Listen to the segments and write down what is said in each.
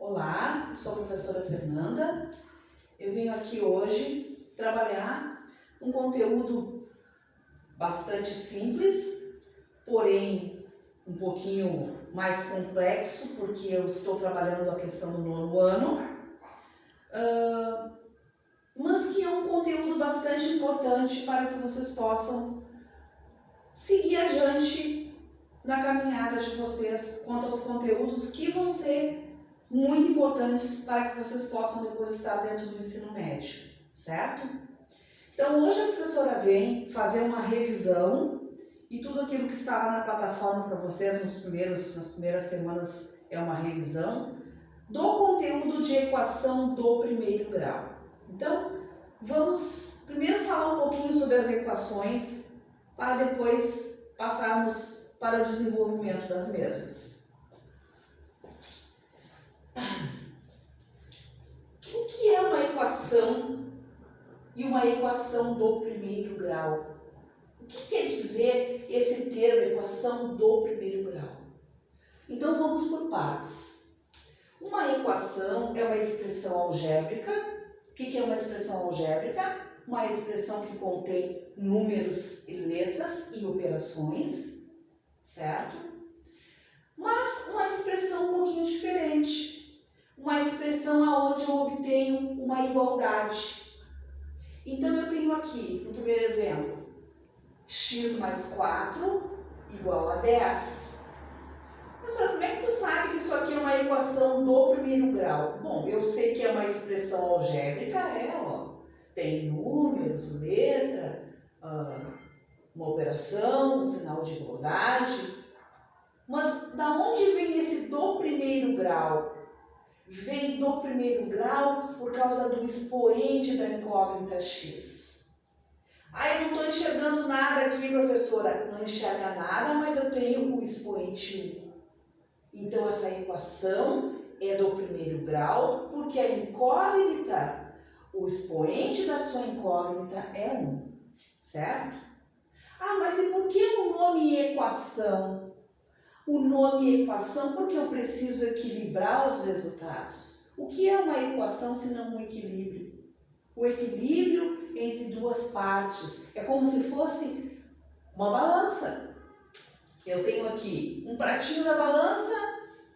Olá, sou a professora Fernanda. Eu venho aqui hoje trabalhar um conteúdo bastante simples, porém um pouquinho mais complexo, porque eu estou trabalhando a questão do nono ano, mas que é um conteúdo bastante importante para que vocês possam seguir adiante na caminhada de vocês quanto aos conteúdos que vão ser muito importantes para que vocês possam depois estar dentro do ensino médio, certo? Então hoje a professora vem fazer uma revisão e tudo aquilo que está lá na plataforma para vocês nas primeiras semanas é uma revisão do conteúdo de equação do primeiro grau. Então vamos primeiro falar um pouquinho sobre as equações para depois passarmos para o desenvolvimento das mesmas. O que é uma equação e uma equação do primeiro grau? O que quer dizer esse termo, equação do primeiro grau? Então vamos por partes. Uma equação é uma expressão algébrica. O que é uma expressão algébrica? Uma expressão que contém números e letras e operações, certo? Mas uma expressão um pouquinho diferente. Uma expressão onde eu obtenho uma igualdade. Então eu tenho aqui, no primeiro exemplo, x mais 4 igual a 10. Professora, como é que tu sabe que isso aqui é uma equação do primeiro grau? Bom, eu sei que é uma expressão algébrica, tem números, letra, uma operação, um sinal de igualdade. Mas da onde vem esse do primeiro grau? Vem do primeiro grau por causa do expoente da incógnita x. Eu não estou enxergando nada aqui, professora. Não enxerga nada, mas eu tenho o expoente 1. Então, essa equação é do primeiro grau, porque a incógnita, o expoente da sua incógnita é 1, certo? Mas e por que o nome equação? O nome equação porque eu preciso equilibrar os resultados. O que é uma equação se não um equilíbrio? O equilíbrio entre duas partes. É como se fosse uma balança. Eu tenho aqui um pratinho da balança,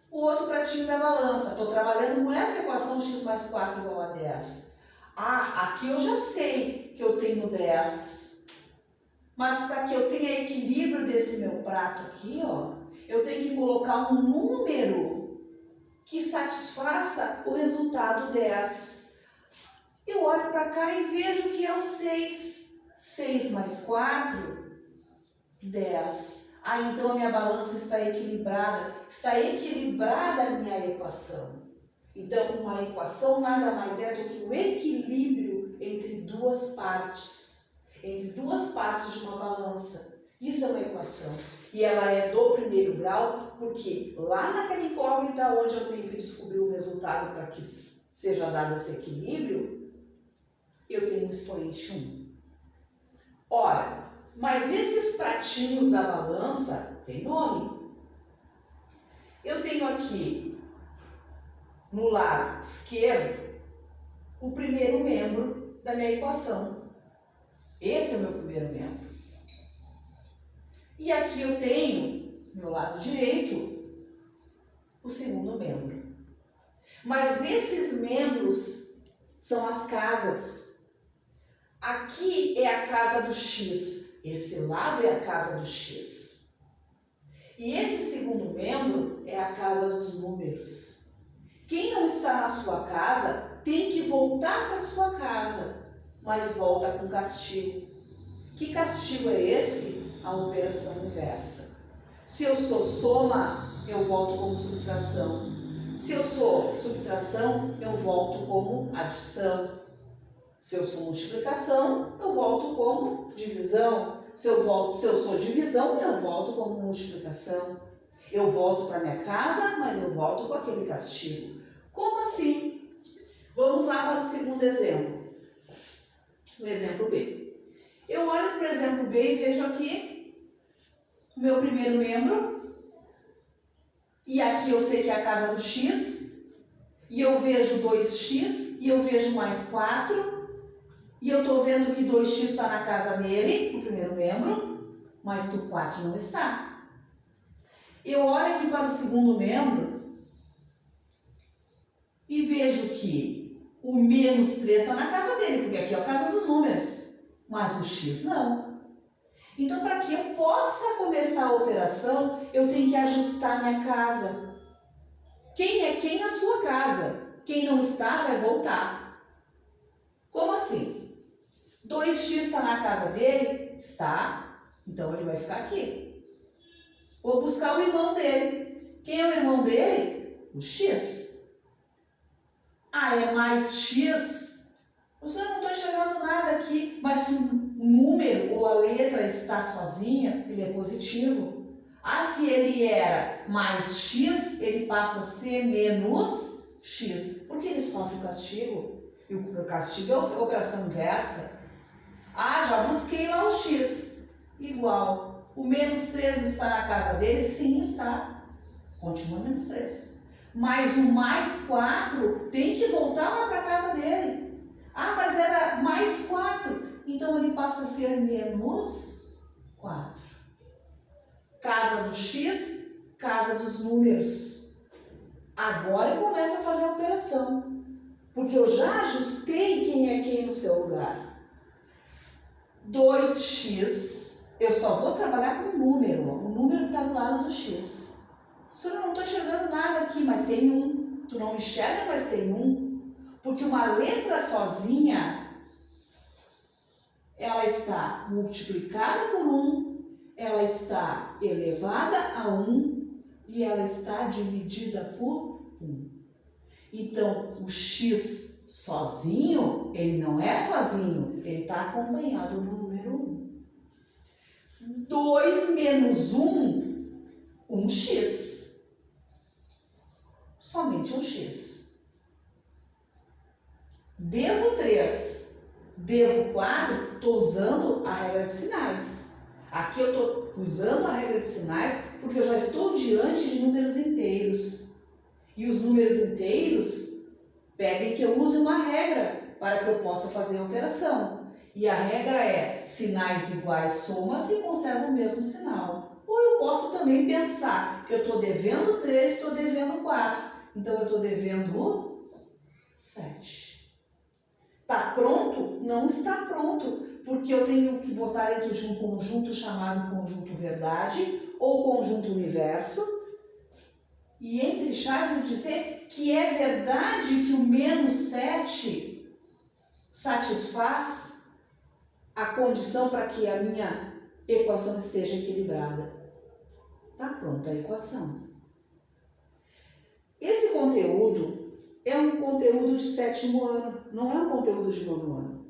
o outro pratinho da balança. Estou trabalhando com essa equação x mais 4 igual a 10. Aqui eu já sei que eu tenho 10. Mas para que eu tenha equilíbrio desse meu prato aqui, eu tenho que colocar um número que satisfaça o resultado 10. Eu olho para cá e vejo que é o 6. 6 mais 4, 10. Então a minha balança está equilibrada. Está equilibrada a minha equação. Então, uma equação nada mais é do que o equilíbrio entre duas partes. Entre duas partes de uma balança. Isso é uma equação. E ela é do primeiro grau, porque lá naquela incógnita onde eu tenho que descobrir o resultado para que seja dado esse equilíbrio, eu tenho um expoente 1. Ora, mas esses pratinhos da balança têm nome. Eu tenho aqui, no lado esquerdo, o primeiro membro da minha equação. Esse é o meu primeiro membro. E aqui eu tenho, no meu lado direito, o segundo membro. Mas esses membros são as casas. Aqui é a casa do x, esse lado é a casa do x. E esse segundo membro é a casa dos números. Quem não está na sua casa tem que voltar para a sua casa, mas volta com castigo. Que castigo é esse? A operação inversa. Se eu sou soma, eu volto como subtração. Se eu sou subtração, eu volto como adição. Se eu sou multiplicação, eu volto como divisão. Se eu sou divisão, eu volto como multiplicação. Eu volto para minha casa, mas eu volto com aquele castigo. Como assim? Vamos lá para o segundo exemplo. O exemplo B. Eu olho para o exemplo B e vejo aqui o meu primeiro membro. E aqui eu sei que é a casa do x. e eu vejo 2x, e eu vejo mais 4, e eu estou vendo que 2x está na casa dele, o primeiro membro, mas que o 4 não está. Eu olho aqui para o segundo membro e vejo que o menos 3 está na casa dele, porque aqui é a casa dos números, mas o x não. Então, para que eu possa começar a operação, eu tenho que ajustar minha casa. Quem é quem na sua casa? Quem não está vai voltar. Como assim? 2x está na casa dele? Está. Então, ele vai ficar aqui. Vou buscar o irmão dele. Quem é o irmão dele? O x. Ah, é mais x? Eu não estou enxergando nada aqui, mas se o número ou a letra está sozinha, ele é positivo. Ah, se ele era mais x, ele passa a ser menos x. Por que ele sofre o castigo? E o castigo é a operação inversa. Ah, já busquei lá o x. Igual. O menos 3 está na casa dele? Sim, está. Continua menos 3. Mas o mais 4 tem que voltar lá para a casa dele. Ah, mas era mais 4. Então ele passa a ser menos 4. Casa do x, casa dos números. Agora eu começo a fazer a operação. Porque eu já ajustei quem é quem no seu lugar. 2x, eu só vou trabalhar com o número. O número está do lado do x. Eu não estou enxergando nada aqui, mas tem 1. Tu não enxerga, mas tem 1. Porque uma letra sozinha, ela está multiplicada por 1, ela está elevada a 1 e ela está dividida por 1. Então, o x sozinho, ele não é sozinho, ele está acompanhado do número 1. 2 menos 1, 1x. Somente um x. Devo 3, devo 4, estou usando a regra de sinais. Aqui eu estou usando a regra de sinais porque eu já estou diante de números inteiros. E os números inteiros pedem que eu use uma regra para que eu possa fazer a operação. E a regra é: sinais iguais soma-se e conservam o mesmo sinal. Ou eu posso também pensar que eu estou devendo 3 e estou devendo 4. Então, eu estou devendo 7. Está pronto? Não está pronto, porque eu tenho que botar dentro de um conjunto chamado conjunto verdade ou conjunto universo, e entre chaves dizer que é verdade que o menos 7 satisfaz a condição para que a minha equação esteja equilibrada. Está pronta a equação. Esse conteúdo é um conteúdo de 7º ano, não é um conteúdo de 9º ano.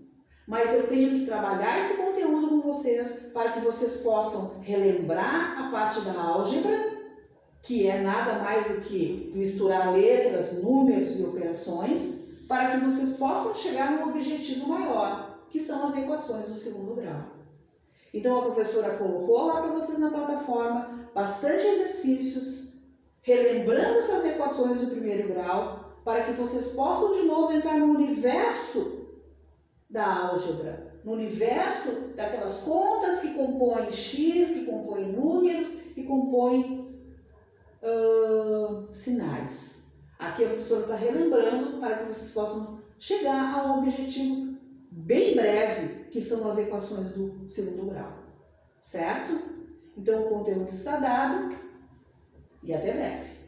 Mas eu tenho que trabalhar esse conteúdo com vocês para que vocês possam relembrar a parte da álgebra, que é nada mais do que misturar letras, números e operações, para que vocês possam chegar num objetivo maior, que são as equações do 2º grau. Então a professora colocou lá para vocês na plataforma bastante exercícios, relembrando essas equações do 1º grau, para que vocês possam de novo entrar no universo da álgebra, no universo daquelas contas que compõem x, que compõem números, que compõem sinais. Aqui a professora está relembrando para que vocês possam chegar a um objetivo bem breve, que são as equações do 2º grau. Certo? Então o conteúdo está dado. E até breve.